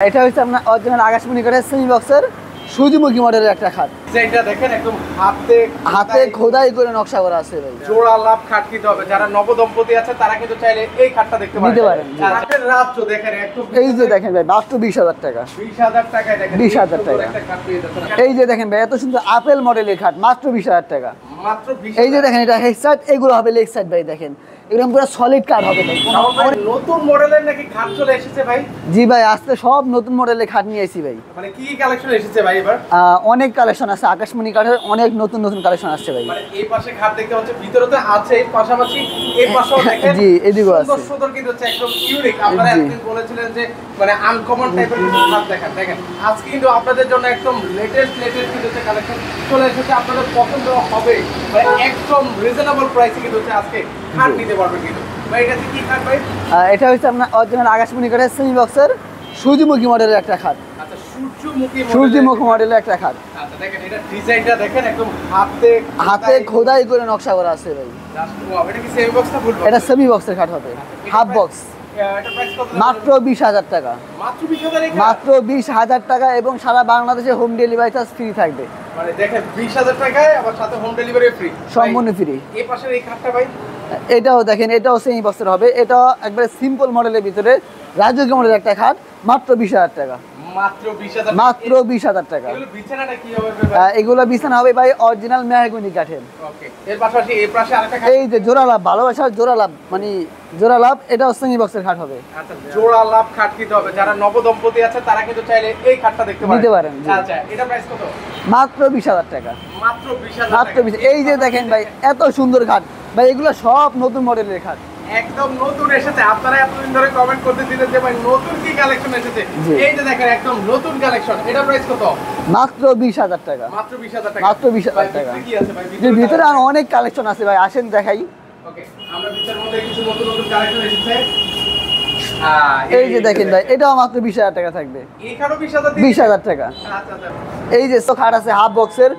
এটা হচ্ছে আপনার অরিজিনাল আকাশমণি কাঠের সেমি বক্সের সূর্যমুখী মডেলের একটা খাট। যেটা দেখেন একদম হাতে খোদাই করে নকশা করা আছে ভাই। জোড়া লাভ খাট কিনতে হবে, যারা নবদম্পতি আছে তারা কিন্তু চাইলে এই খাটটা দেখতে পারেন। খাটের রাত তো দেখেন একটু, এই যে দেখেন ভাই মাত্র 20,000 টাকা। 20,000 টাকায় দেখেন 20,000 টাকা একটা খাট পেয়ে যাচ্ছেন। এই যে দেখেন ভাই এত সুন্দর আপেল মডেলের খাট মাত্র 20,000 টাকা। মাত্র 20,000। এই যে দেখেন এটা হেড সাইড, এগুলো হবে লেগ সাইড ভাই। দেখেন এরকম পুরো সলিড কাঠ হবে ভাই। নতুন মডেলের নাকি খাট চলে এসেছে ভাই? জি ভাই আজকে সব নতুন মডেলের খাট নিয়ে এসেছি ভাই। মানে কি কালেকশন এসেছে ভাই এবার? অনেক কালেকশন আছে, আকাশমণি কাঠের অনেক নতুন নতুন কালেকশন আসছে ভাই। মানে এই পাশে খাট দেখতে হচ্ছে, ভিতরে তো আছে, পাশাপাশি এই পাশেও দেখেন। জি এদিকেও আছে। সুন্দর সুন্দর কিন্তু হচ্ছে একদম ইউনিক। আপনারা একদিন বলেছিলেন যে মানে আনকমন টাইপের কিছু খাট দেখেন। দেখেন আজকে কিন্তু আপনাদের জন্য একদম লেটেস্ট কিন্তু হচ্ছে কালেকশন চলে এসেছে। আপনাদের পছন্দ হবে, মানে একদম রিজনেবল প্রাইসে কিন্তু হচ্ছে আজকে খাট নিতে পারবেন। কিন্তু ভাই এটা কি খাট ভাই? এটা হচ্ছে আপনার অরিজিনাল আকাশমণি কাঠের সেমি বক্সের সূর্যমুখী মডেলের একটা খাট। আচ্ছা সূর্যমুখী মডেলের একটা খাট। আচ্ছা দেখেন এটা ডিজাইনটা দেখেন একদম হাতে খোদাই করে নকশা করা আছে ভাই। এটা কি সেমি বক্স না ফুল বক্স? এটা সেমি বক্সের খাট হবে, হাফ বক্স। এটা প্রাইস কত? মাত্র 20,000 টাকা। মাত্র 20,000 এই খাট? মাত্র 20,000 টাকা এবং সারা বাংলাদেশে হোম ডেলিভারি চার্জ ফ্রি থাকবে। মানে দেখেন 20,000 টাকায় আবার সাথে হোম ডেলিভারি ফ্রি, সম্পূর্ণ ফ্রি। এই পাশের এই খাটটা ভাই এটাও দেখেন, এটাও সেমি বক্সের হবে। এটা একবারে সিম্পল মডেলের ভিতরে রাজকীয় মডেলের একটা খাট, মাত্র 20,000 টাকা। মাত্র 20,000। মাত্র 20,000 টাকা। এগুলো বিছানাটা কি হবে ভাই? এগুলো বিছানা হবে ভাই অরিজিনাল মেহগনি কাঠের। ওকে এর পাশাপাশি এই পাশে আরেকটা খাট। এই যে জোড়া লাভ, ভালোবাসার জোড়া লাভ, মানে জোড়া লাভ, এটাও সেমি বক্সের খাট হবে। আচ্ছা জোড়া লাভ খাট কিনতে হবে, যারা নবদম্পতি আছে তারা কিন্তু চাইলে এই খাটটা দেখতে পারেন। আচ্ছা এটা প্রাইস কত? মাত্র 20,000 টাকা। মাত্র 20,000 মাত্র 20। এই যে দেখেন ভাই এত সুন্দর খাট ভাই, এগুলো সব নতুন মডেলের খাট, একদম নতুন এসেছে। আপনারা এতদিন ধরে কমেন্ট করতে দিলেন যে ভাই নতুন কি কালেকশন এসেছে। এই যে দেখেন একদম নতুন কালেকশন। এটা প্রাইস কত? মাত্র 20,000 টাকা। মাত্র 20,000 টাকা। মাত্র 20,000 টাকা। কি আছে ভাই যে ভিতরে আর অনেক কালেকশন আছে ভাই, আসেন দেখাই। ওকে আমরা ভিতরের মধ্যে কিছু নতুন নতুন কালেকশন এসেছে। এই যে দেখেন ভাই এটাও মাত্র 20,000 টাকা থাকবে। এখানেও 20,000 20,000 টাকা। আচ্ছা আচ্ছা এই যে খাট আছে হাফ বক্সের,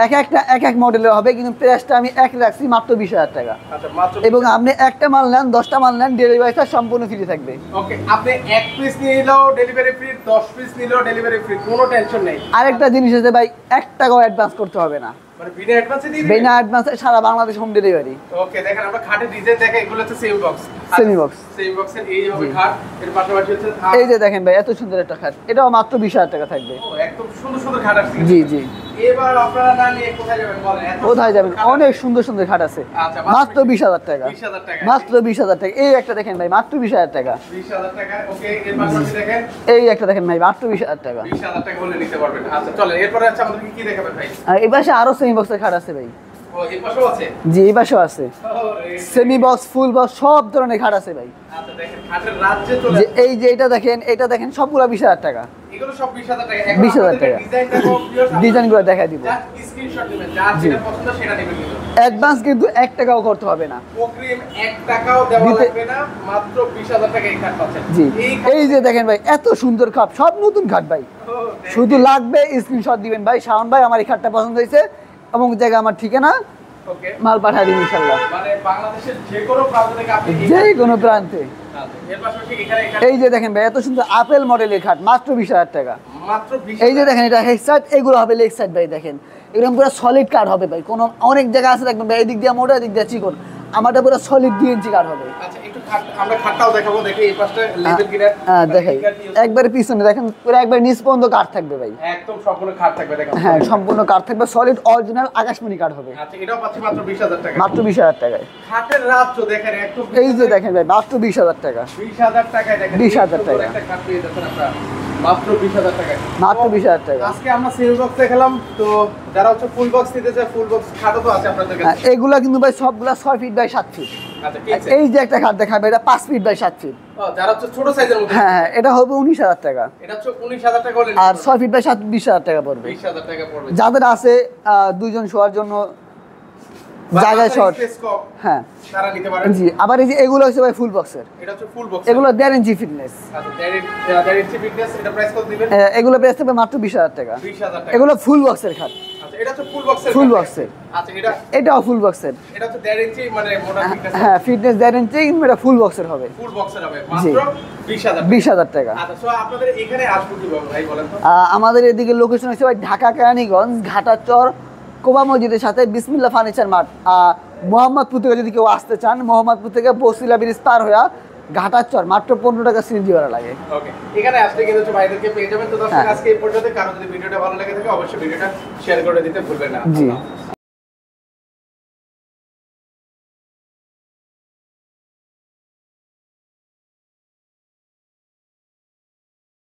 এক এক মডেলের হবে, কিন্তু প্রাইসটা আমি এক রাখছি মাত্র 20,000 টাকা। আচ্ছা মাত্র। এবং আপনি একটা মাল নেন 10টা মাল নেন, ডেলিভারিটা সম্পূর্ণ ফ্রি থাকবে। ওকে আপনি এক পিস নিলেও ডেলিভারি ফ্রি, 10 পিস নিলেও ডেলিভারি ফ্রি, কোনো টেনশন নেই। আরেকটা জিনিস আছে ভাই, 1 টাকাও অ্যাডভান্স করতে হবে না, মানে বিনা অ্যাডভান্সে দিয়ে দিবেন? বিনা অ্যাডভান্সে সারা বাংলাদেশ হোম ডেলিভারি। ওকে দেখেন আমরা খাটের ডিজাইন দেখে, এগুলো হচ্ছে semi box. Semi box. Semi বক্সের এই হবে খাট, এর পাশাপাশি হচ্ছে এই যে দেখেন ভাই এত সুন্দর একটা খাট, এটাও মাত্র 20,000 টাকা থাকবে। একদম সুন্দর সুন্দর খাট আসছে। জি জি। এবার আপনারা না নিয়ে কোথায় যাবেন বলেন? কোথায় যাবেন? অনেক সুন্দর সুন্দর খাট আছে। আচ্ছা মাত্র 20,000 টাকা। 20,000 টাকা। মাত্র 20,000 টাকা। এই একটা দেখেন ভাই মাত্র 20,000 টাকা। 20,000 টাকা। ওকে এর পাশাপাশি দেখেন এই একটা দেখেন ভাই মাত্র 20,000 টাকা। 20,000 টাকা হলে নিতে পারবেন। আচ্ছা চলেন এরপরে হচ্ছে আমাদেরকে কি দেখাবেন ভাই? আর এই পাশে আরো সেমি বক্সের খাট আছে ভাই। ও এই পাশেও আছে? জি এই পাশেও আছে, সেমি বক্স ফুল বক্স সব ধরনের খাট আছে ভাই। আচ্ছা দেখেন খাটের রাজ্যে চলে যে এই যে এটা দেখেন সবগুলো 20,000 টাকা। এগুলো সব 20,000 টাকা। 20,000 টাকা। ডিজাইনগুলো দেখাই দিব। জাস্ট স্ক্রিনশট নেবেন, যার যেটা পছন্দ সেটা নেবেন। কিন্তু অ্যাডভান্স কিন্তু 1 টাকাও করতে হবে না, অগ্রিম 1 টাকাও দেওয়া লাগবে না, মাত্র 20,000 টাকা এই খাট পাচ্ছেন। জি। এই যে দেখেন ভাই এত সুন্দর খাট, সব নতুন খাট ভাই। শুধু লাগবে স্ক্রিনশট দিবেন ভাই, শাওন ভাই আমার এই খাটটা পছন্দ হয়েছে এবং জায়গা আমার ঠিকানা, ওকে মাল পাঠিয়ে দিন ইনশাআল্লাহ। মানে বাংলাদেশের যে কোনো প্রান্ত থেকে আপনি যে কোনো প্রান্তে। এর পাশাপাশি এখানে এই যে দেখেন ভাই এত সুন্দর আপেল মডেলের খাট, মাত্র 20,000 টাকা। মাত্র 20। এই যে দেখেন এটা হেড সাইড, এগুলো হবে লেগ সাইড ভাই। দেখেন এরকম পুরো সলিড কাঠ হবে ভাই। কোনো অনেক জায়গা আছে দেখবেন ভাই এদিক দিয়ে মোটা এদিক দিয়ে চিকন, আমারটা পুরো সলিড 2 ইঞ্চি কাঠ হবে। আচ্ছা একটু আমরা খাটটাও দেখাবো, দেখি এই পাশটা লেভেল কিনা। হ্যাঁ দেখাই, একবারে পিছনে দেখেন পুরো একবার নিচ পর্যন্ত কাঠ থাকবে ভাই। একদম সম্পূর্ণ খাট থাকবে দেখেন। হ্যাঁ সম্পূর্ণ কাঠ থাকবে, সলিড অরিজিনাল আকাশমণি কাঠ হবে। আচ্ছা এটাও পাচ্ছি মাত্র 20,000 টাকা। মাত্র 20,000 টাকায়। খাটের রাত তো দেখেন একটু। এই যে দেখেন ভাই মাত্র 20,000 টাকা। 20,000 টাকায় দেখেন 20,000 টাকা একটা খাট পেয়ে যাচ্ছেন আপনারা মাত্র 20,000 টাকায়। মাত্র 20,000 টাকা। আজকে আমরা সেমি বক্স দেখালাম, তো যারা হচ্ছে ফুল বক্স নিতে চায় ফুল বক্স খাটও তো আছে আপনাদের কাছে। এগুলা কিন্তু ভাই সবগুলা 6 ফিট বাই 7 ফিট। আচ্ছা ঠিক আছে। এই যে একটা খাট দেখাবে এটা 5 ফিট বাই 7 ফিট। ও যারা হচ্ছে ছোট সাইজের মধ্যে। হ্যাঁ এটা হবে 19,000 টাকা। এটা হচ্ছে 19,000 টাকা হলে আর 6 ফিট বাই 7 20,000 টাকা পড়বে। 20,000 টাকা পড়বে। যাদের আছে দুইজন শোয়ার জন্য জায়গায় শর্ট, হ্যাঁ তারা নিতে পারেন। জি। আবার এই যে এগুলো হচ্ছে ভাই ফুল বক্সের, এটা হচ্ছে ফুল বক্স। এগুলো 1.5 ইঞ্চি ফিটনেস। আচ্ছা 1.5 ইঞ্চি ফিটনেস, এটা প্রাইস কত দিবেন? এগুলো বেচতে হবে মাত্র 20,000 টাকা। 20,000 টাকা। এগুলো ফুল বক্সের খাট। আচ্ছা এটা তো ফুল বক্সের ফুল বক্সের। আচ্ছা এটা এটাও ফুল বক্সের। এটা তো 1.5 ইঞ্চি মানে মোটা ঠিক আছে। হ্যাঁ ফিটনেস 1.5 ইঞ্চি, এটা ফুল বক্সের হবে। ফুল বক্সের হবে মাত্র 20000 20,000 টাকা। আচ্ছা সো আপনাদের এখানে আসবো কিভাবে ভাই বলেন তো? আমাদের এদিকে লোকেশন হচ্ছে ভাই ঢাকা কেরানীগঞ্জ ঘাটাচর কোবা মসজিদের সাথে বিসমিল্লাহ ফার্নিচার মার্ট। মোহাম্মদপুর থেকে যদি কেউ আসতে চান, মোহাম্মদপুর থেকে বসিলা ব্রিজ পার হয়ে ঘাটাচর মাত্র 15 টাকা সিএনজি ভাড়া লাগে। ওকে এখানে আসলে কিন্তু হচ্ছে ভাইদেরকে পেয়ে যাবেন। তো দর্শক আজকে এই পর্যন্ত, কারণ যদি ভিডিওটা ভালো লাগে থাকে অবশ্যই ভিডিওটা শেয়ার করে দিতে ভুলবেন না। জি।